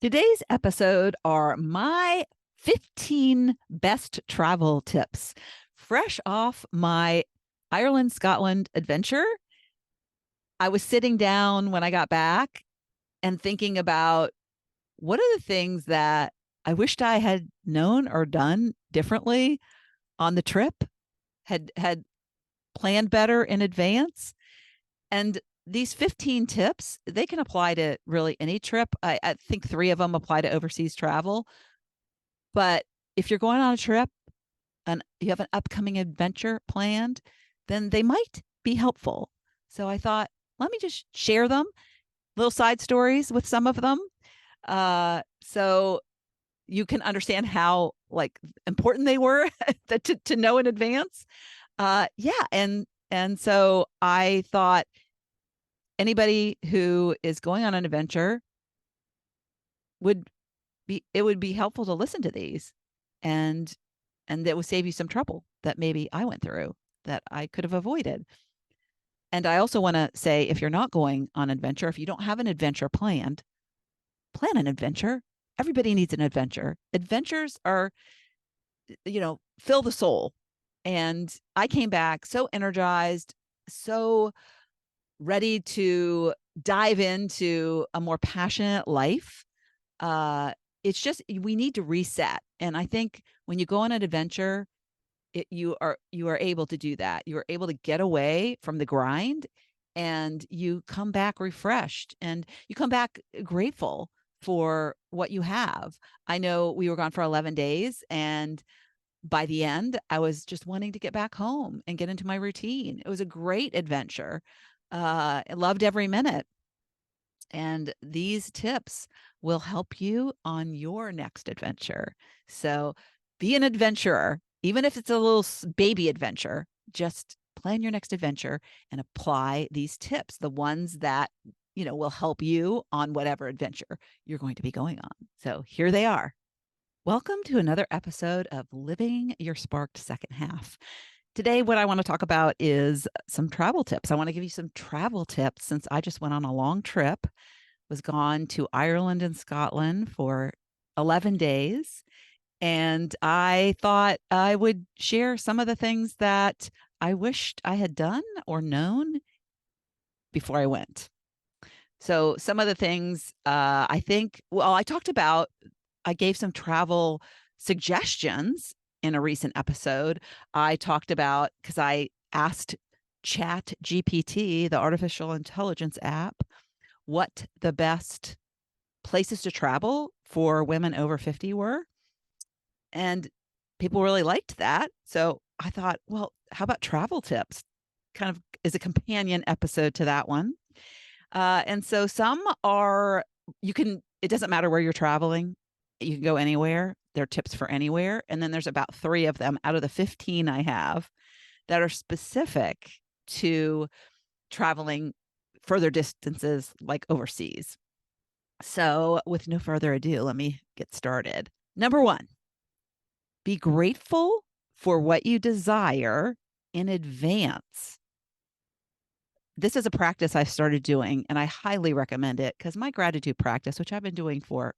Today's episode are my 15 best travel tips. Fresh off my Ireland, Scotland adventure, I was sitting down when I got back and thinking about what are the things that I wished I had known or done differently on the trip, had planned better in advance. And these 15 tips, they can apply to really any trip. I think three of them apply to overseas travel. But if you're going on a trip and you have an upcoming adventure planned, then they might be helpful. So I thought, let me just share them, little side stories with some of them. So you can understand how like important they were to know in advance. Yeah. And so I thought anybody who is going on an adventure would it would be helpful to listen to these and that would save you some trouble that maybe I went through that I could have avoided. And I also want to say if you're not going on adventure, if you don't have an adventure planned, plan an adventure. Everybody needs an adventure. Adventures are, fill the soul. And I came back so energized, so ready to dive into a more passionate life. Uh, it's just we need to reset. And I think when you go on an adventure, you are able to do that. You are able to get away from the grind and you come back refreshed and you come back grateful for what you have. I know we were gone for 11 days and by the end, I was just wanting to get back home and get into my routine. It was a great adventure. I loved every minute. And these tips will help you on your next adventure. So be an adventurer, even if it's a little baby adventure, just plan your next adventure and apply these tips, the ones that, will help you on whatever adventure you're going to be going on. So here they are. Welcome to another episode of Living Your Sparked Second Half. Today, what I want to talk about is some travel tips. I want to give you some travel tips since I just went on a long trip, was gone to Ireland and Scotland for 11 days. And I thought I would share some of the things that I wished I had done or known before I went. So, some of the things I think, well, I gave some travel suggestions in a recent episode. I talked about because I asked Chat GPT, the artificial intelligence app, what the best places to travel for women over 50 were. And people really liked that. So I thought, well, how about travel tips? Kind of is a companion episode to that one. And so some are, it doesn't matter where you're traveling, you can go anywhere. There are tips for anywhere. And then there's about three of them out of the 15 I have that are specific to traveling further distances like overseas. So, with no further ado, let me get started. Number one, be grateful for what you desire in advance. This is a practice I started doing, and I highly recommend it because my gratitude practice, which I've been doing for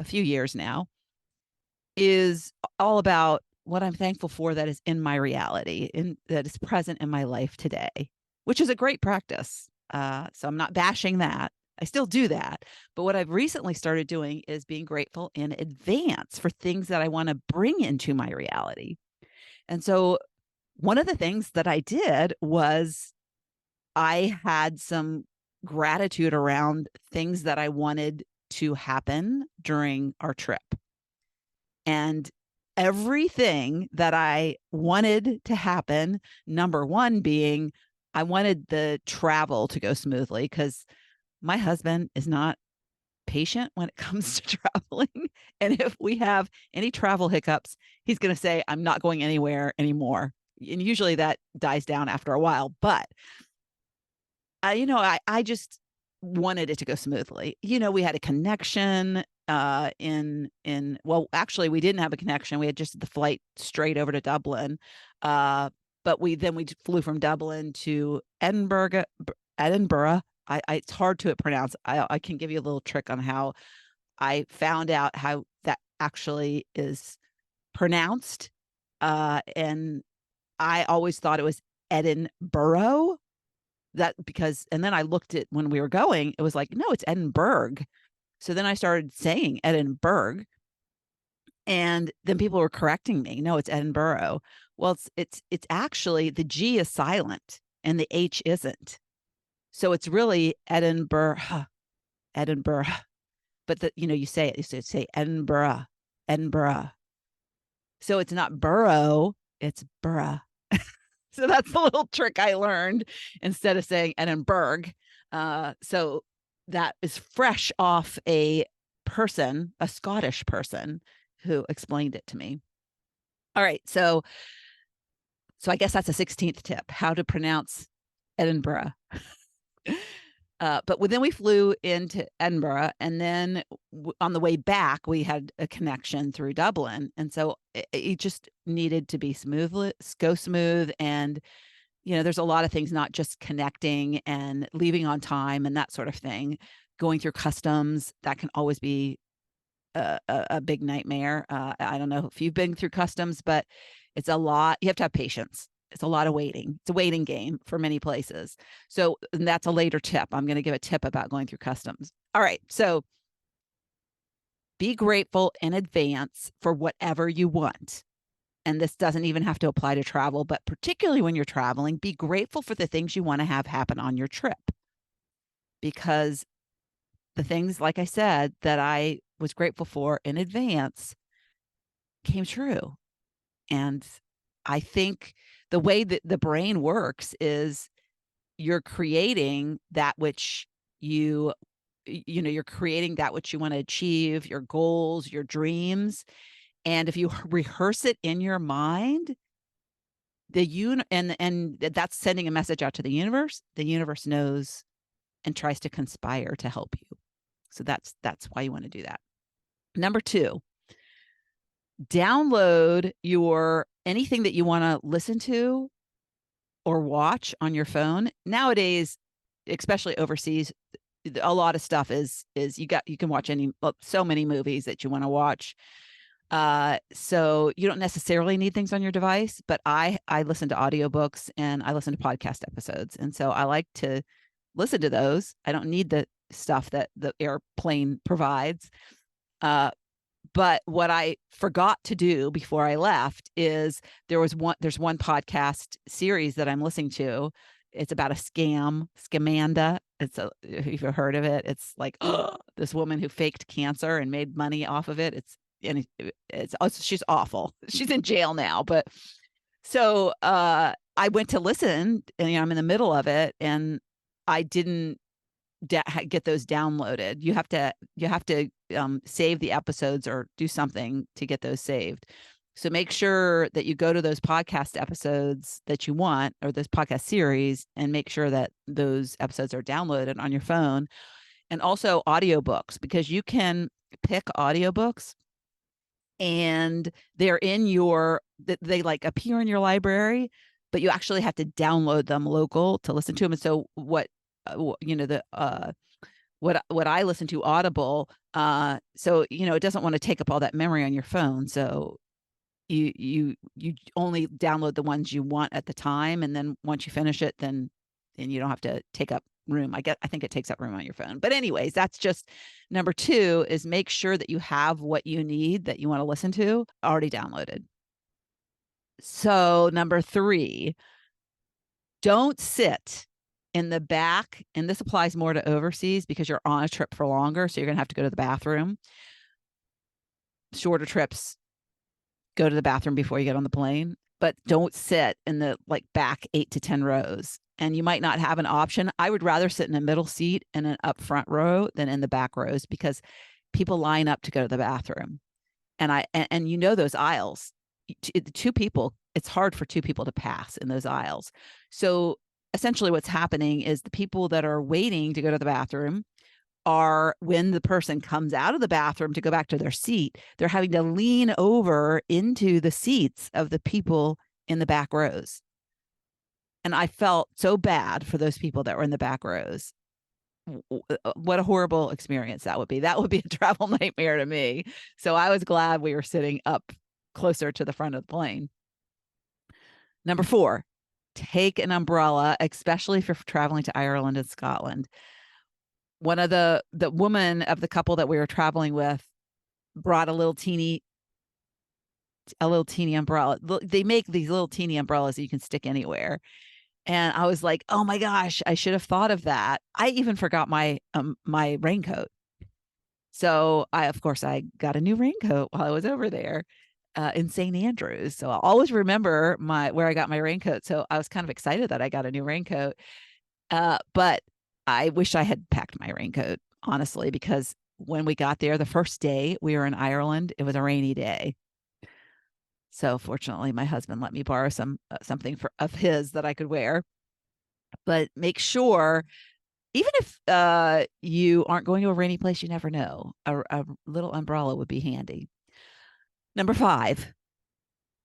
a few years now, is all about what I'm thankful for that is in my reality and that is present in my life today, which is a great practice. So I'm not bashing that. I still do that. But what I've recently started doing is being grateful in advance for things that I want to bring into my reality. And so one of the things that I did was I had some gratitude around things that I wanted to happen during our trip. And everything that I wanted to happen, number one being I wanted the travel to go smoothly because my husband is not patient when it comes to traveling. And if we have any travel hiccups, he's going to say, I'm not going anywhere anymore. And usually that dies down after a while. But, I just wanted it to go smoothly. We had a connection well, actually we didn't have a connection. We had just the flight straight over to Dublin. But we flew from Dublin to Edinburgh. It's hard to pronounce. I can give you a little trick on how I found out how that actually is pronounced. And I always thought it was Edinburgh. And then I looked at when we were going, it was like, no, it's Edinburgh. So then I started saying Edinburgh, and then people were correcting me. No, it's Edinburgh. Well, it's actually the G is silent and the H isn't. So it's really Edinburgh, Edinburgh. But you say it, you say Edinburgh, Edinburgh. So it's not borough, it's borough. So that's the little trick I learned instead of saying Edinburgh. So that is fresh off a Scottish person who explained it to me. All right. So I guess that's a 16th tip, how to pronounce Edinburgh. But then we flew into Edinburgh, and then on the way back, we had a connection through Dublin. And so it just needed to go smooth. And, there's a lot of things, not just connecting and leaving on time and that sort of thing. Going through customs, that can always be a big nightmare. I don't know if you've been through customs, but it's a lot. You have to have patience. It's a lot of waiting. It's a waiting game for many places. So that's a later tip. I'm going to give a tip about going through customs. All right. So be grateful in advance for whatever you want. And this doesn't even have to apply to travel, but particularly when you're traveling, be grateful for the things you want to have happen on your trip. Because the things, like I said, that I was grateful for in advance came true. And I think the way that the brain works is you're creating that which you're creating that which you want to achieve, your goals, your dreams. And if you rehearse it in your mind, and that's sending a message out to the universe knows and tries to conspire to help you. So that's why you want to do that. Number 2, download anything that you want to listen to or watch on your phone. Nowadays, especially overseas, a lot of stuff is you can watch so many movies that you want to watch. So you don't necessarily need things on your device, but I listen to audiobooks and I listen to podcast episodes. And so I like to listen to those. I don't need the stuff that the airplane provides. But what I forgot to do before I left is there's one podcast series that I'm listening to. It's about a Scamanda. If you've heard of it, it's like this woman who faked cancer and made money off of it. She's awful. She's in jail now, but so I went to listen, and I'm in the middle of it, and I didn't get those downloaded. You have to save the episodes or do something to get those saved. So make sure that you go to those podcast episodes that you want, or this podcast series, and make sure that those episodes are downloaded on your phone. And also audiobooks, because you can pick audiobooks and they're they like appear in your library, but you actually have to download them local to listen to them. And so what I listen to Audible, so it doesn't want to take up all that memory on your phone. So you only download the ones you want at the time, and then once you finish it, then you don't have to take up room. I think it takes up room on your phone. But anyways, that's just number 2, is make sure that you have what you need that you want to listen to already downloaded. So number 3, don't sit in the back, and this applies more to overseas because you're on a trip for longer, so you're gonna have to go to the bathroom. Shorter trips, go to the bathroom before you get on the plane, but don't sit in the back 8 to 10 rows. And you might not have an option. I would rather sit in a middle seat in an up front row than in the back rows, because people line up to go to the bathroom. And those aisles, 2 people, it's hard for 2 people to pass in those aisles. So essentially what's happening is the people that are waiting to go to the bathroom are, when the person comes out of the bathroom to go back to their seat, they're having to lean over into the seats of the people in the back rows. And I felt so bad for those people that were in the back rows. what a horrible experience that would be. That would be a travel nightmare to me. So I was glad we were sitting up closer to the front of the plane. Number 4, take an umbrella, especially if you're traveling to Ireland and Scotland. One of the woman of the couple that we were traveling with brought a little teeny umbrella. They make these little teeny umbrellas that you can stick anywhere. And I was like, oh my gosh, I should have thought of that. I even forgot my my raincoat. So of course, I got a new raincoat while I was over there in St. Andrews. So I'll always remember where I got my raincoat. So I was kind of excited that I got a new raincoat. But I wish I had packed my raincoat, honestly, because when we got there, the first day we were in Ireland, it was a rainy day. So fortunately, my husband let me borrow something of his that I could wear. But make sure, even if you aren't going to a rainy place, you never know. A little umbrella would be handy. Number 5,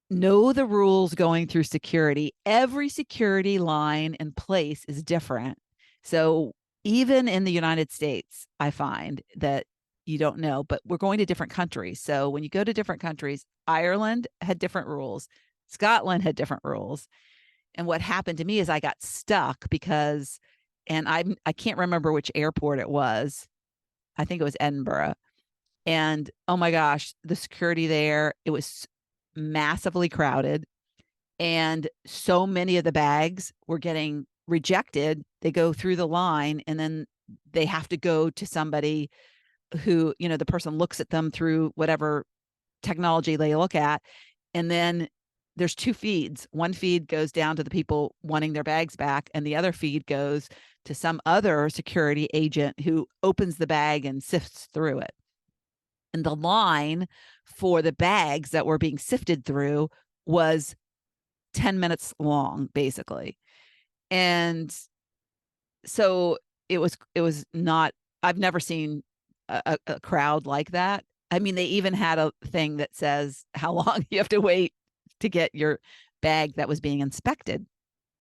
know the rules going through security. Every security line in place is different. So even in the United States, I find that you don't know, but we're going to different countries. So when you go to different countries, Ireland had different rules. Scotland had different rules. And what happened to me is I got stuck because, and I can't remember which airport it was. I think it was Edinburgh. And oh my gosh, the security there, it was massively crowded. And so many of the bags were getting rejected. They go through the line and then they have to go to somebody who, the person looks at them through whatever technology they look at. And then there's 2 feeds. One feed goes down to the people wanting their bags back, and the other feed goes to some other security agent who opens the bag and sifts through it. And the line for the bags that were being sifted through was 10 minutes long, basically. And so it was not, I've never seen a crowd like that. I mean, they even had a thing that says how long you have to wait to get your bag that was being inspected.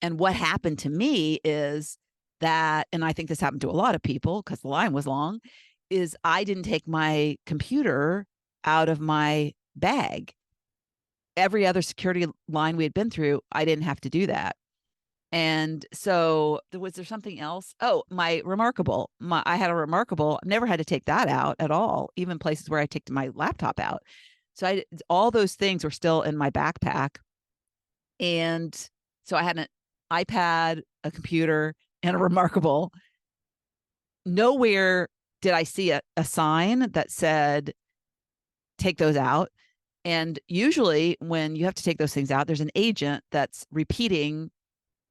And what happened to me is that, and I think this happened to a lot of people because the line was long, is I didn't take my computer out of my bag. Every other security line we had been through, I didn't have to do that. And so was there something else? Oh, my Remarkable. I had a Remarkable. I've never had to take that out at all, even places where I take my laptop out. So all those things were still in my backpack. And so I had an iPad, a computer, and a Remarkable. Nowhere did I see a sign that said, take those out. And usually when you have to take those things out, there's an agent that's repeating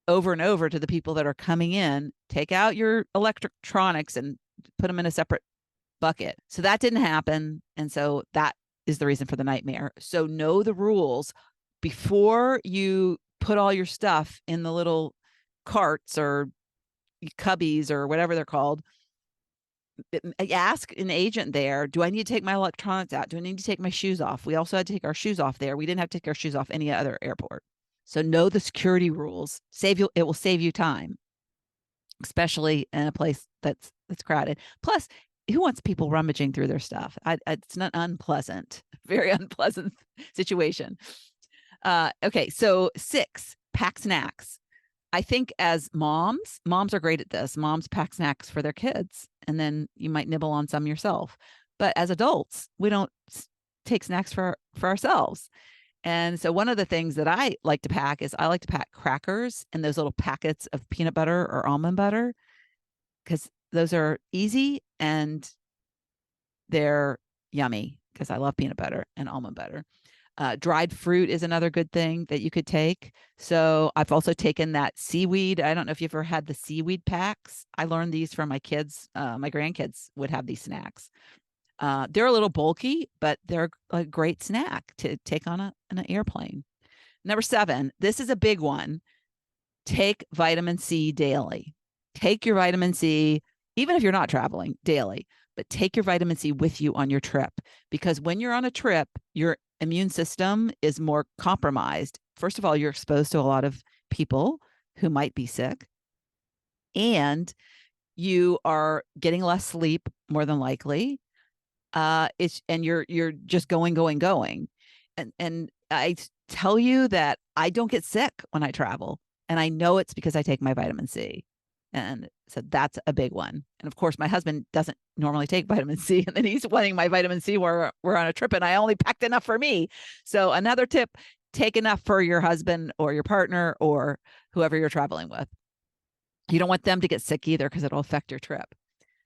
over and over to the people that are coming in, take out your electronics and put them in a separate bucket. So that didn't happen. And so that is the reason for the nightmare. So know the rules before you put all your stuff in the little carts or cubbies or whatever they're called. Ask an agent there, do I need to take my electronics out? Do I need to take my shoes off? We also had to take our shoes off there. We didn't have to take our shoes off any other airport. So know the security rules. It will save you time, especially in a place that's crowded. Plus, who wants people rummaging through their stuff? It's not unpleasant, very unpleasant situation. Okay, so 6, pack snacks. I think as moms are great at this. Moms pack snacks for their kids, and then you might nibble on some yourself. But as adults, we don't take snacks for ourselves. And so one of the things that I like to pack is I like to pack crackers and those little packets of peanut butter or almond butter, because those are easy and they're yummy because I love peanut butter and almond butter. Dried fruit is another good thing that you could take. So I've also taken that seaweed. I don't know if you've ever had the seaweed packs. I learned these from my kids. My grandkids would have these snacks. They're a little bulky, but they're a great snack to take on an airplane. Number 7, this is a big one. Take vitamin C daily. Take your vitamin C, even if you're not traveling, daily, but take your vitamin C with you on your trip, because when you're on a trip, your immune system is more compromised. First of all, you're exposed to a lot of people who might be sick, and you are getting less sleep more than likely. And you're just going. And I tell you that I don't get sick when I travel. And I know it's because I take my vitamin C. And so that's a big one. And of course, my husband doesn't normally take vitamin C. And then he's wanting my vitamin C where we're on a trip and I only packed enough for me. So another tip, take enough for your husband or your partner or whoever you're traveling with. You don't want them to get sick either because it'll affect your trip.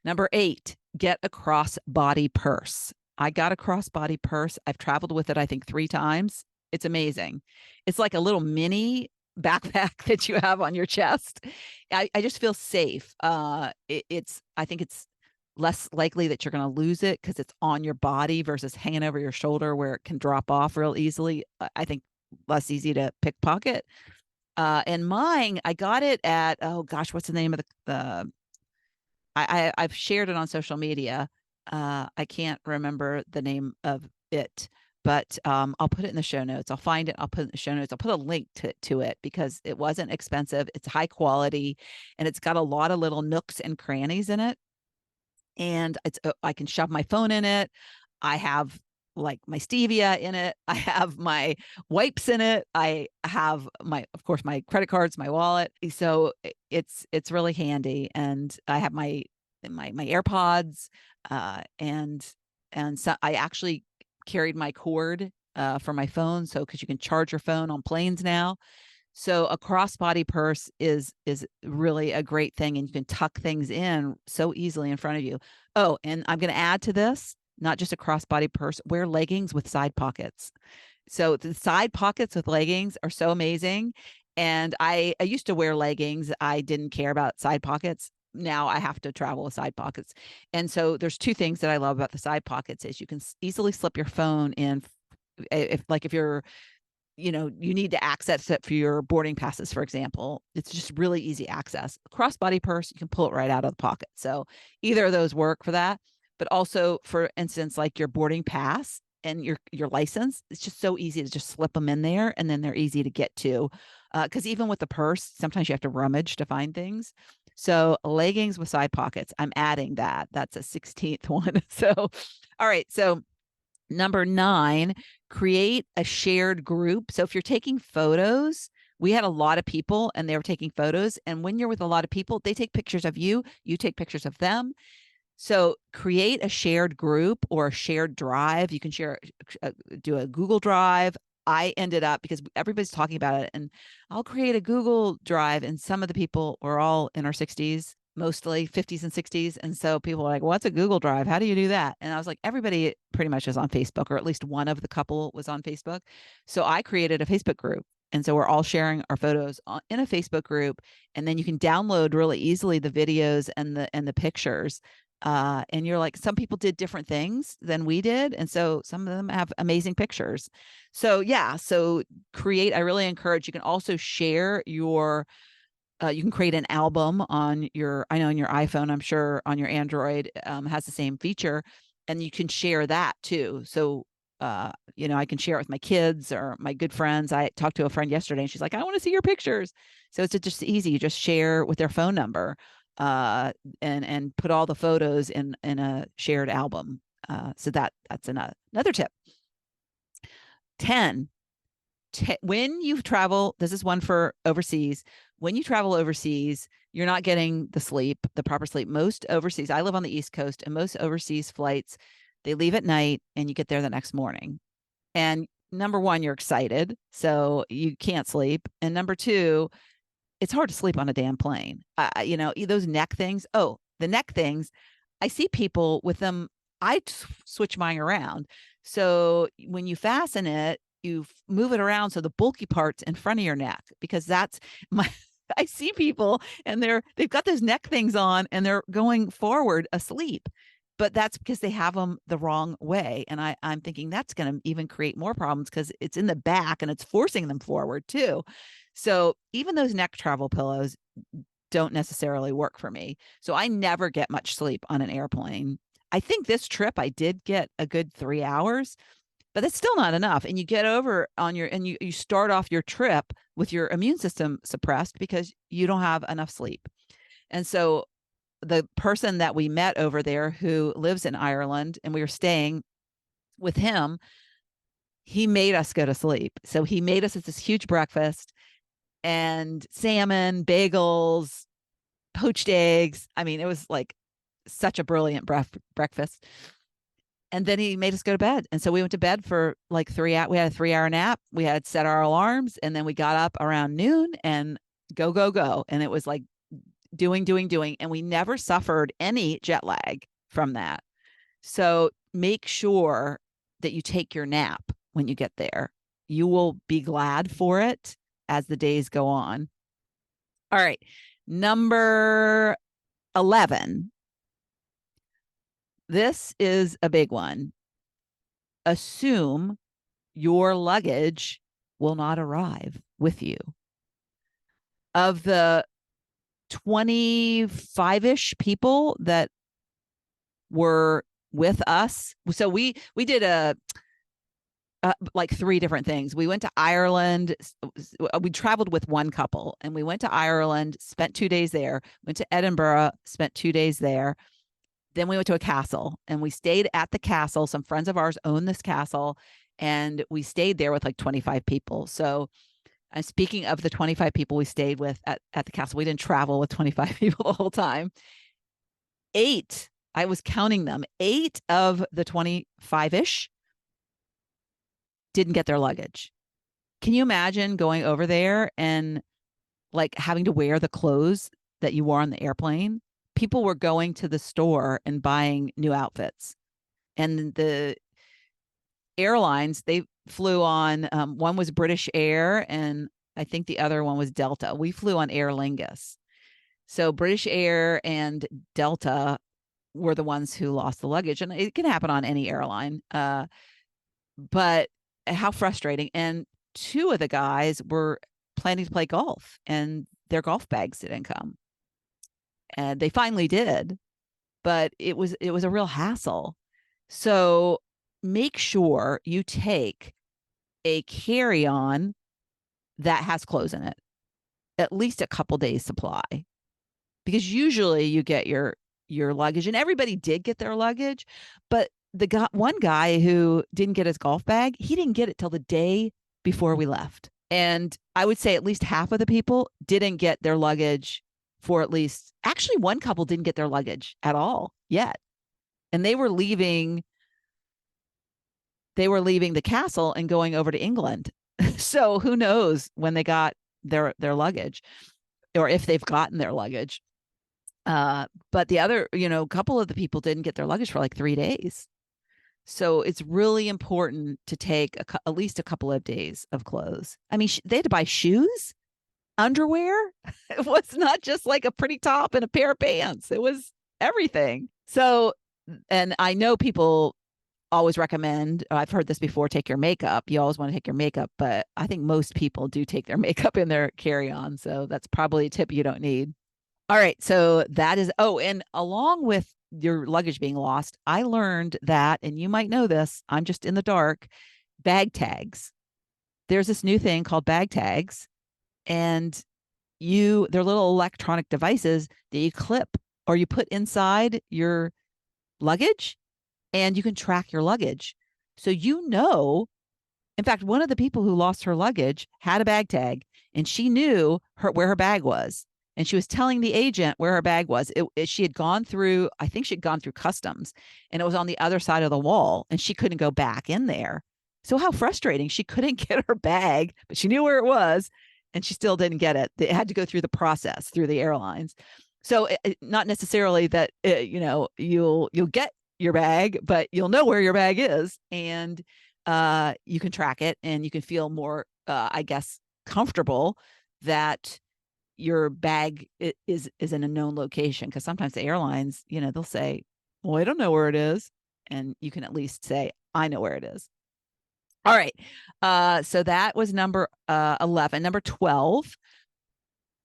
Number 8, get a crossbody purse. I got a crossbody purse. I've traveled with it, I think, 3 times. It's amazing. It's like a little mini backpack that you have on your chest. I just feel safe. I think it's less likely that you're going to lose it because it's on your body versus hanging over your shoulder where it can drop off real easily. I think less easy to pickpocket. And mine, I got it at, oh gosh, what's the name of the I've shared it on social media. I can't remember the name of it, but I'll put it in the show notes. I'll find it. I'll put it in the show notes. I'll put a link to it because it wasn't expensive. It's high quality, and it's got a lot of little nooks and crannies in it. And I can shove my phone in it. I have like my stevia in it. I have my wipes in it. I have of course, my credit cards, my wallet. So it's really handy. And I have my AirPods, and so I actually carried my cord for my phone. So because you can charge your phone on planes now. So a crossbody purse is really a great thing, and you can tuck things in so easily in front of you. Oh, and I'm going to add to this, not just a crossbody purse, wear leggings with side pockets. So the side pockets with leggings are so amazing. And I used to wear leggings. I didn't care about side pockets. Now I have to travel with side pockets. And so there's 2 things that I love about the side pockets is you can easily slip your phone in if you're you need to access it for your boarding passes, for example. It's just really easy access. Crossbody purse, you can pull it right out of the pocket. So either of those work for that, but also for instance, like your boarding pass and your license, it's just so easy to just slip them in there, and then they're easy to get to. Because even with the purse, sometimes you have to rummage to find things. So leggings with side pockets, I'm adding that. That's a 16th one. So, all right. So number 9, create a shared group. So if you're taking photos, we had a lot of people and they were taking photos. And when you're with a lot of people, they take pictures of you, you take pictures of them. So create a shared group or a shared drive. You can do a Google Drive. I ended up, because everybody's talking about it, and I'll create a Google Drive, and some of the people were all in our 60s, mostly 50s and 60s. And so people were like, what's a Google Drive? How do you do that? And I was like, everybody pretty much is on Facebook, or at least one of the couple was on Facebook. So I created a Facebook group. And so we're all sharing our photos in a Facebook group. And then you can download really easily the videos and the pictures. And you're like, some people did different things than we did. And so some of them have amazing pictures. So yeah, so I really encourage, you can also share you can create an album on I know on your iPhone, I'm sure on your Android has the same feature, and you can share that too. So, I can share it with my kids or my good friends. I talked to a friend yesterday and she's like, I want to see your pictures. So it's just easy. You just share with their phone number, and put all the photos in a shared album. So that's another tip. 10, when you travel, this is one for overseas. When you travel overseas, you're not getting the proper sleep. Most overseas, I live on the East Coast, and most overseas flights, they leave at night and you get there the next morning. And number 1, you're excited, so you can't sleep. And number 2, it's hard to sleep on a damn plane. Those neck things. Oh, the neck things. I see people with them. I switch mine around. So when you fasten it, you move it around so the bulky part's in front of your neck, because that's my I see people and they've got those neck things on and they're going forward asleep, but that's because they have them the wrong way. And I'm thinking that's going to even create more problems because it's in the back and it's forcing them forward too. So even those neck travel pillows don't necessarily work for me. So I never get much sleep on an airplane. I think this trip I did get a good 3 hours, but that's still not enough. And you get over and you start off your trip with your immune system suppressed because you don't have enough sleep. And so the person that we met over there who lives in Ireland and we were staying with him, he made us go to sleep. So he made us this huge breakfast and salmon, bagels, poached eggs. I mean, it was like such a brilliant breakfast. And then he made us go to bed. And so we went to bed for like 3 hours. We had a 3-hour nap. We had set our alarms and then we got up around noon and go, go, go. And it was like doing. And we never suffered any jet lag from that. So make sure that you take your nap when you get there. You will be glad for it as the days go on. All right. Number 11. This is a big one. Assume your luggage will not arrive with you. Of the 25-ish people that were with us, so we did like 3 different things. We went to Ireland. We traveled with one couple and we went to Ireland, spent 2 days there, went to Edinburgh, spent 2 days there. Then we went to a castle and we stayed at the castle. Some friends of ours own this castle and we stayed there with like 25 people. So speaking of the 25 people we stayed with at the castle, we didn't travel with 25 people the whole time. 8, I was counting them, 8 of the 25-ish didn't get their luggage. Can you imagine going over there and like having to wear the clothes that you wore on the airplane? People were going to the store and buying new outfits. And the airlines, they flew on, one was British Air and I think the other one was Delta. We flew on Aer Lingus. So British Air and Delta were the ones who lost the luggage. And it can happen on any airline. But how frustrating. And 2 of the guys were planning to play golf and their golf bags didn't come. And they finally did, but it was a real hassle. So make sure you take a carry-on that has clothes in it, at least a couple days supply, because usually you get your luggage, and everybody did get their luggage, but one guy who didn't get his golf bag, he didn't get it till the day before we left. And I would say at least half of the people didn't get their luggage for at least, actually one couple didn't get their luggage at all yet. And they were leaving the castle and going over to England. So who knows when they got their luggage or if they've gotten their luggage. But the other, couple of the people didn't get their luggage for like 3 days. So it's really important to take at least a couple of days of clothes. I mean, they had to buy shoes, underwear. It was not just like a pretty top and a pair of pants. It was everything. So, and I know people always recommend, I've heard this before, take your makeup. You always want to take your makeup, but I think most people do take their makeup in their carry-on. So that's probably a tip you don't need. All right. So that is, and along with your luggage being lost, I learned that, and you might know this, I'm just in the dark, bag tags. There's this new thing called bag tags, and they're little electronic devices that you clip or you put inside your luggage, and you can track your luggage. So in fact, one of the people who lost her luggage had a bag tag, and she knew where her bag was. And she was telling the agent where her bag was. She had gone through, I think she'd gone through customs, and it was on the other side of the wall, and she couldn't go back in there. So how frustrating. She couldn't get her bag, but she knew where it was, and she still didn't get it. They had to go through the process through the airlines. So not necessarily that, you'll get your bag, but you'll know where your bag is, and you can track it, and you can feel more, I guess, comfortable that your bag is in a known location. Because sometimes the airlines, they'll say, well, I don't know where it is. And you can at least say, I know where it is. All right. So that was number 11. Number 12,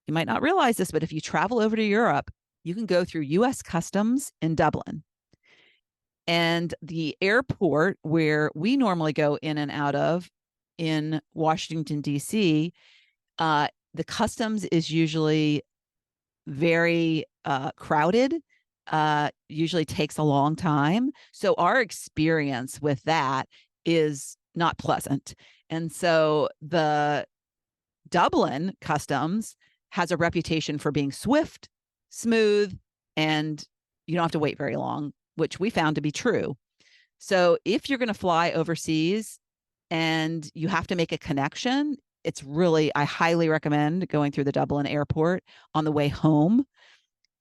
you might not realize this, but if you travel over to Europe, you can go through U.S. Customs in Dublin. And the airport where we normally go in and out of in Washington, D.C., the customs is usually very crowded. usually takes a long time. So our experience with that is not pleasant. And so the Dublin customs has a reputation for being swift, smooth, and you don't have to wait very long, which we found to be true. So if you're going to fly overseas and you have to make a connection, I highly recommend going through the Dublin airport on the way home.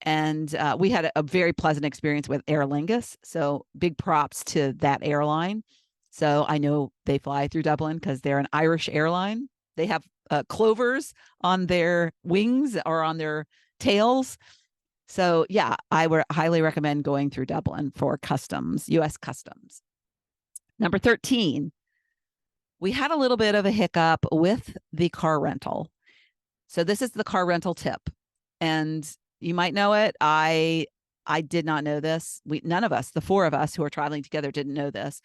And we had a very pleasant experience with Aer Lingus. So big props to that airline. So I know they fly through Dublin because they're an Irish airline. They have clovers on their wings or on their tails. So yeah, I would highly recommend going through Dublin for customs, US customs. Number 13, we had a little bit of a hiccup with the car rental. So this is the car rental tip. And you might know it. I did not know this. None of us, the four of us who are traveling together, didn't know this.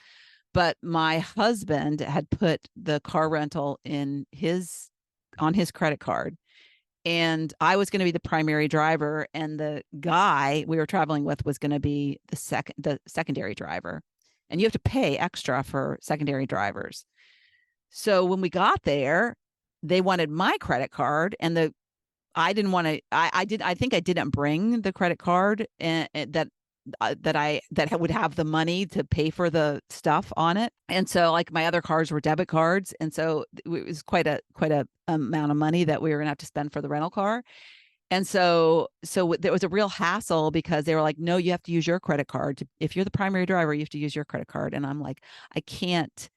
But my husband had put the car rental on his credit card. And I was going to be the primary driver, and the guy we were traveling with was going to be the secondary driver. And you have to pay extra for secondary drivers. So when we got there, they wanted my credit card, and I didn't want to. I think I didn't bring the credit card, and that would have the money to pay for the stuff on it. And so like my other cards were debit cards, and so it was quite a amount of money that we were going to have to spend for the rental car. And so there was a real hassle because they were like, no, you have to use your credit card. If you're the primary driver, you have to use your credit card. And I'm like, I can't.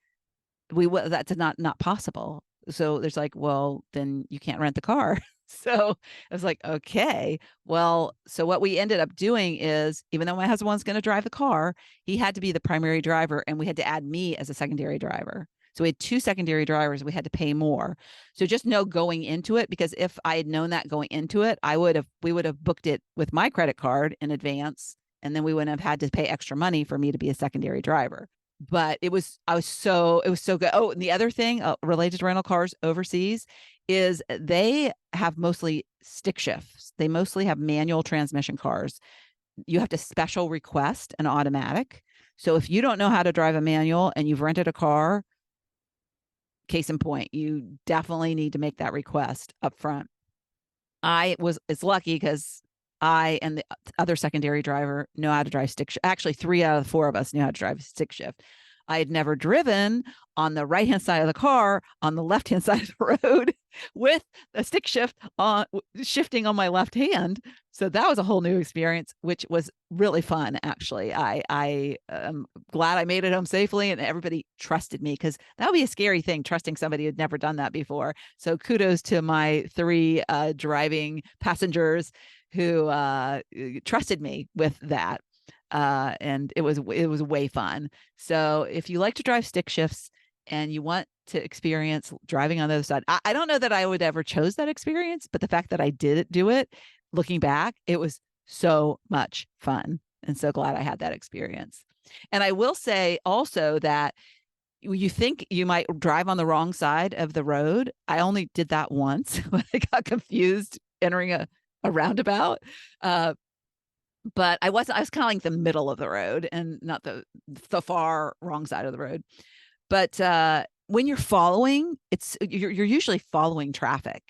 That's not possible. So there's like, well, then you can't rent the car. So I was like, okay, well, so what we ended up doing is, even though my husband was going to drive the car, he had to be the primary driver, and we had to add me as a secondary driver. So we had two secondary drivers. We had to pay more. So just know going into it, because if I had known that going into it, we would have booked it with my credit card in advance, and then we wouldn't have had to pay extra money for me to be a secondary driver. But it was so good. Oh, and the other thing related to rental cars overseas is they have mostly stick shifts. They mostly have manual transmission cars. You have to special request an automatic. So if you don't know how to drive a manual and you've rented a car, case in point, you definitely need to make that request up front. It's lucky because I and the other secondary driver know how to drive stick shift. Actually, 3 out of the 4 of us knew how to drive stick shift. I had never driven on the right-hand side of the car on the left-hand side of the road with a stick shift shifting on my left hand. So that was a whole new experience, which was really fun. Actually, I am glad I made it home safely, and everybody trusted me, because that would be a scary thing, trusting somebody who'd never done that before. So kudos to my 3 driving passengers who trusted me with that. And it was way fun. So if you like to drive stick shifts and you want to experience driving on the other side, I don't know that I would ever chose that experience, but the fact that I did do it, looking back, it was so much fun. And so glad I had that experience. And I will say also that you think you might drive on the wrong side of the road. I only did that once when I got confused entering a roundabout. But I was kind of like the middle of the road and not the far wrong side of the road. But when you're following, you're usually following traffic.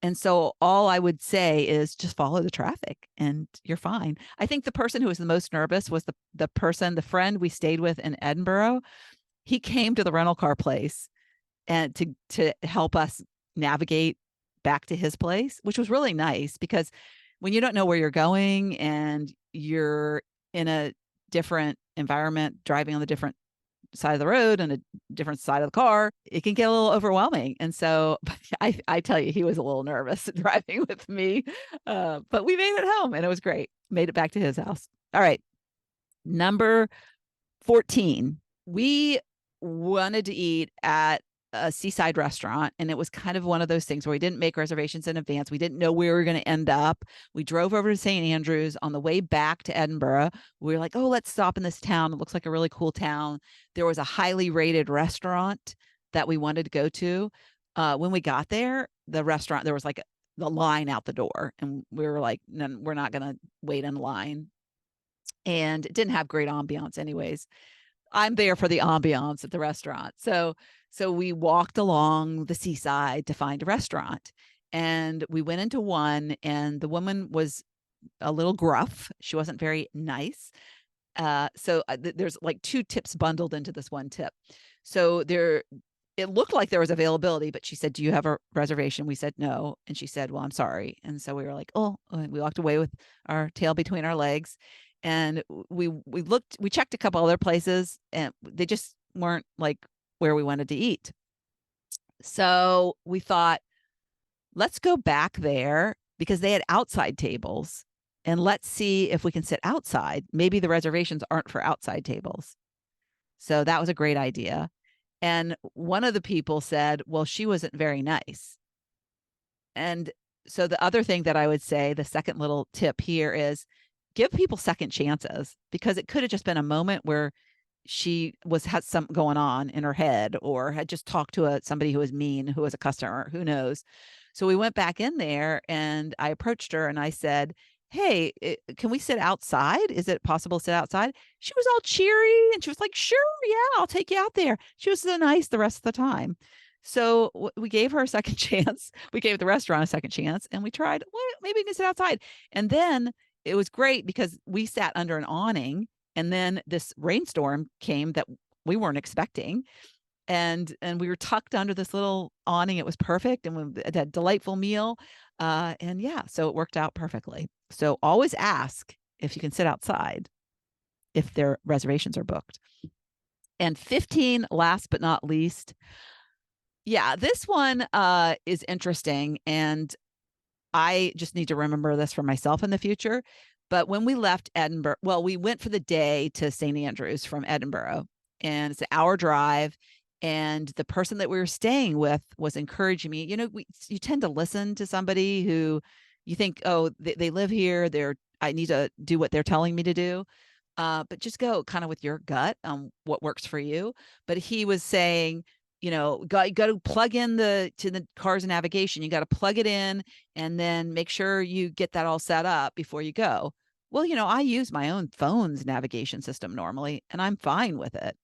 And so all I would say is just follow the traffic and you're fine. I think the person who was the most nervous was the friend we stayed with in Edinburgh. He came to the rental car place and to help us navigate back to his place, which was really nice, because when you don't know where you're going and you're in a different environment, driving on the different side of the road and a different side of the car, it can get a little overwhelming. And so I tell you, he was a little nervous driving with me, but we made it home and it was great. Made it back to his house. All right. Number 14, we wanted to eat at a seaside restaurant, and it was kind of one of those things where we didn't make reservations in advance. We didn't know where we were going to end up. We drove over to St. Andrews. On the way back to Edinburgh, we were like, oh, let's stop in this town. It looks like a really cool town. There was a highly rated restaurant that we wanted to go to. When we got there, the restaurant, there was like the line out the door, and we were like, no, we're not going to wait in line. and it didn't have great ambiance anyways. I'm there for the ambiance at the restaurant. So we walked along the seaside to find a restaurant, and we went into one, and the woman was a little gruff. She wasn't very nice. There's like two tips bundled into this one tip. So it looked like there was availability, but she said, "Do you have a reservation?" We said no. And she said, "Well, I'm sorry." And so we were like, "Oh," and we walked away with our tail between our legs. And we checked a couple other places, and they just weren't like where we wanted to eat. So we thought, let's go back there because they had outside tables, and let's see if we can sit outside. Maybe the reservations aren't for outside tables. So that was a great idea. And one of the people said, well, she wasn't very nice. And so the other thing that I would say, the second little tip here is give people second chances, because it could have just been a moment where she had something going on in her head, or had just talked to somebody who was mean, who was a customer, who knows. So we went back in there, and I approached her and I said, "Hey, can we sit outside? Is it possible to sit outside?" She was all cheery and she was like, "Sure, yeah, I'll take you out there." She was so nice the rest of the time. So we gave her a second chance. We gave the restaurant a second chance, and we tried, well, maybe we can sit outside. And then it was great because we sat under an awning, and then this rainstorm came that we weren't expecting. And we were tucked under this little awning. It was perfect, and we had a delightful meal. And yeah, so it worked out perfectly. So always ask if you can sit outside if their reservations are booked. And 15, last but not least. Yeah, this one is interesting, and I just need to remember this for myself in the future. But when we left Edinburgh, well, we went for the day to St. Andrews from Edinburgh, and it's an hour drive. And the person that we were staying with was encouraging me. You tend to listen to somebody who you think, oh, they live here. I need to do what they're telling me to do. But just go kind of with your gut on what works for you. But he was saying, you got to plug in to the car's navigation. You got to plug it in, and then make sure you get that all set up before you go. Well, I use my own phone's navigation system normally, and I'm fine with it.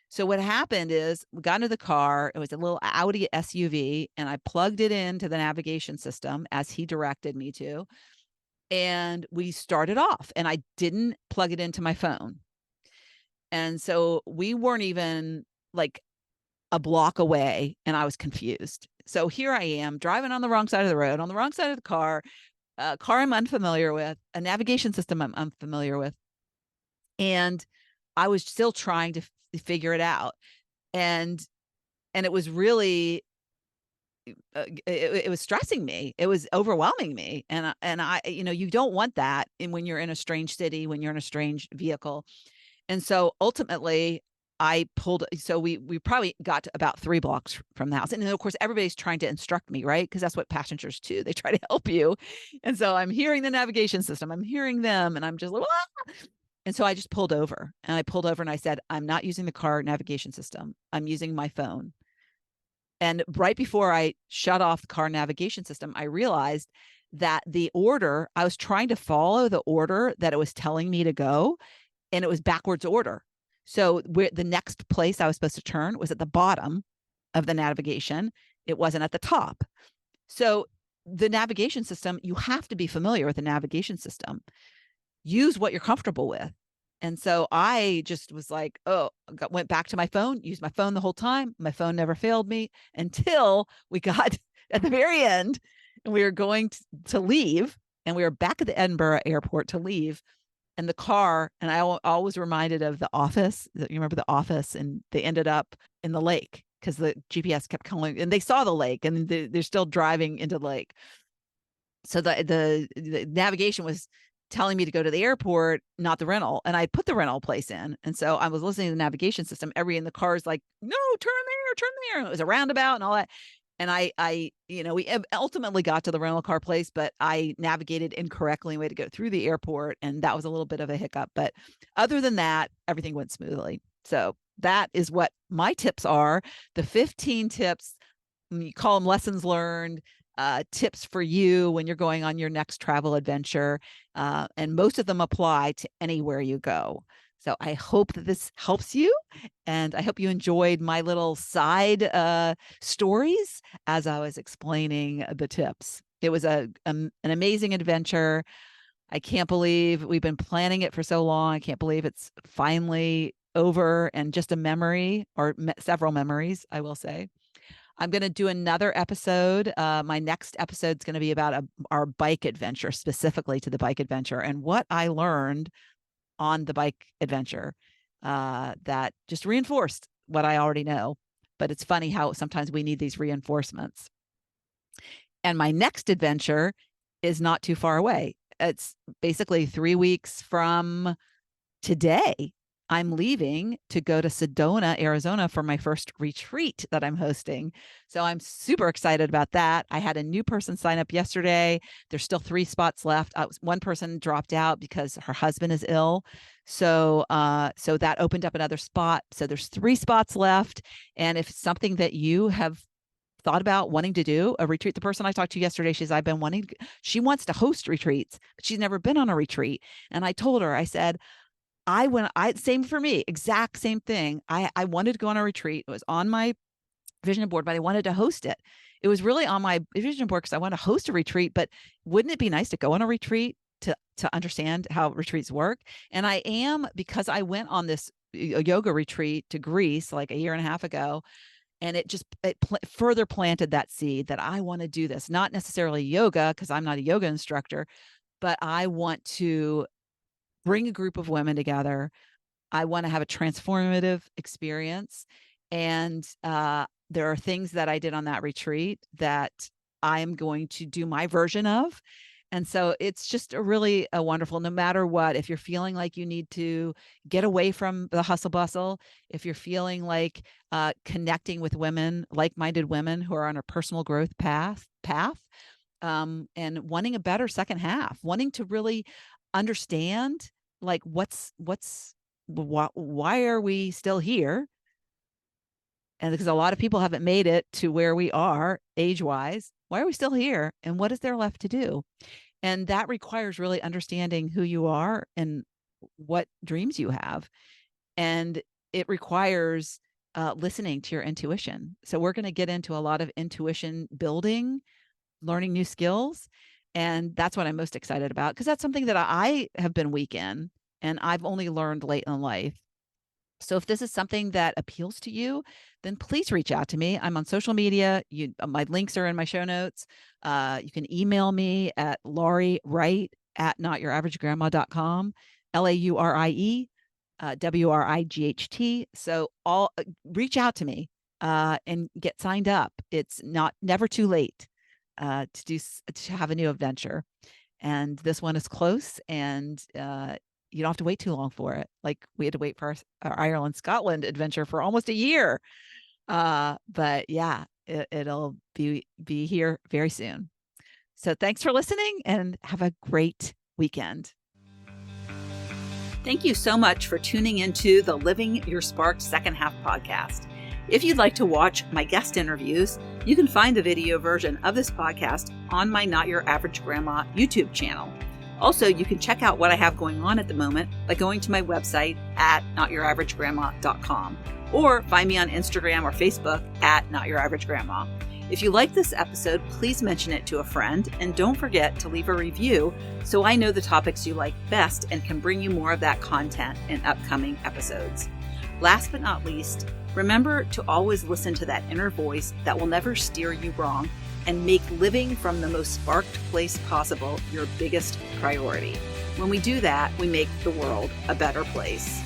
So what happened is we got into the car. It was a little Audi SUV, and I plugged it into the navigation system as he directed me to. And we started off, and I didn't plug it into my phone. And so we weren't even like a block away, and I was confused. So here I am driving on the wrong side of the road, on the wrong side of the car, a car I'm unfamiliar with, a navigation system I'm unfamiliar with. And I was still trying to figure it out. And it was really, it was stressing me. It was overwhelming me. And I, you don't want that when you're in a strange city, when you're in a strange vehicle. And so ultimately we probably got to about 3 blocks from the house. And then of course, everybody's trying to instruct me, right? Because that's what passengers do. They try to help you. And so I'm hearing the navigation system, I'm hearing them, and I'm just like, ah! And so I just pulled over, and I said, "I'm not using the car navigation system. I'm using my phone." And right before I shut off the car navigation system, I realized that I was trying to follow the order that it was telling me to go, and it was backwards order. So the next place I was supposed to turn was at the bottom of the navigation. It wasn't at the top. So the navigation system, you have to be familiar with the navigation system. Use what you're comfortable with. And so I just was like, went back to my phone, used my phone the whole time. My phone never failed me until we got at the very end, and we were going to leave, and we were back at the Edinburgh airport to leave. And the car, and I always reminded of The Office. You remember The Office? And they ended up in the lake because the GPS kept calling, and they saw the lake, and they're still driving into the lake. So the navigation was telling me to go to the airport, not the rental. And I put the rental place in. And so I was listening to the navigation system. In the car is like, "No, turn there. And it was a roundabout and all that. And we ultimately got to the rental car place, but I navigated incorrectly and we had to go through the airport. And that was a little bit of a hiccup. But other than that, everything went smoothly. So that is what my tips are. The 15 tips, you call them lessons learned. tips for you when you're going on your next travel adventure. And most of them apply to anywhere you go. So I hope that this helps you, and I hope you enjoyed my little side stories as I was explaining the tips. It was an amazing adventure. I can't believe we've been planning it for so long. I can't believe it's finally over and just a memory, or several memories, I will say. I'm going to do another episode. My next episode is going to be about our bike adventure, specifically to the bike adventure, and what I learned on the bike adventure that just reinforced what I already know. But it's funny how sometimes we need these reinforcements. And my next adventure is not too far away. It's basically 3 weeks from today. I'm leaving to go to Sedona, Arizona for my first retreat that I'm hosting. So I'm super excited about that. I had a new person sign up yesterday. There's still 3 spots left. One person dropped out because her husband is ill. So that opened up another spot. So there's 3 spots left. And if it's something that you have thought about wanting to do a retreat, the person I talked to yesterday, she wants to host retreats, but she's never been on a retreat. And I told her, I said, same for me, exact same thing. I wanted to go on a retreat. It was on my vision board, but I wanted to host it. It was really on my vision board because I want to host a retreat, but wouldn't it be nice to go on a retreat to understand how retreats work? And I am, because I went on this yoga retreat to Greece like a year and a half ago, and it further planted that seed that I want to do this, not necessarily yoga, because I'm not a yoga instructor, but I want to bring a group of women together. I want to have a transformative experience. And there are things that I did on that retreat that I am going to do my version of. And so it's just a wonderful, no matter what, if you're feeling like you need to get away from the hustle bustle, if you're feeling like connecting with women, like-minded women who are on a personal growth path, and wanting a better second half, wanting to really understand like why are we still here? And because a lot of people haven't made it to where we are age-wise, why are we still here? And what is there left to do? And that requires really understanding who you are and what dreams you have. And it requires listening to your intuition. So we're going to get into a lot of intuition building, learning new skills. And that's what I'm most excited about, because that's something that I have been weak in and I've only learned late in life. So if this is something that appeals to you, then please reach out to me. I'm on social media. My links are in my show notes. You can email me at laurie.wright@notyouraverage.grandma.com, LAURIE, WRIGHT. So reach out to me and get signed up. It's never too late to have a new adventure. And this one is close, and you don't have to wait too long for it. Like we had to wait for our Ireland, Scotland adventure for almost a year. But yeah, it'll be here very soon. So thanks for listening and have a great weekend. Thank you so much for tuning into the Living Your Spark Second Half podcast. If you'd like to watch my guest interviews, you can find the video version of this podcast on my Not Your Average Grandma YouTube channel. Also, you can check out what I have going on at the moment by going to my website at notyouraveragegrandma.com, or find me on Instagram or Facebook at notyouraveragegrandma. If you like this episode, please mention it to a friend, and don't forget to leave a review so I know the topics you like best and can bring you more of that content in upcoming episodes. Last but not least, remember to always listen to that inner voice that will never steer you wrong, and make living from the most sparked place possible your biggest priority. When we do that, we make the world a better place.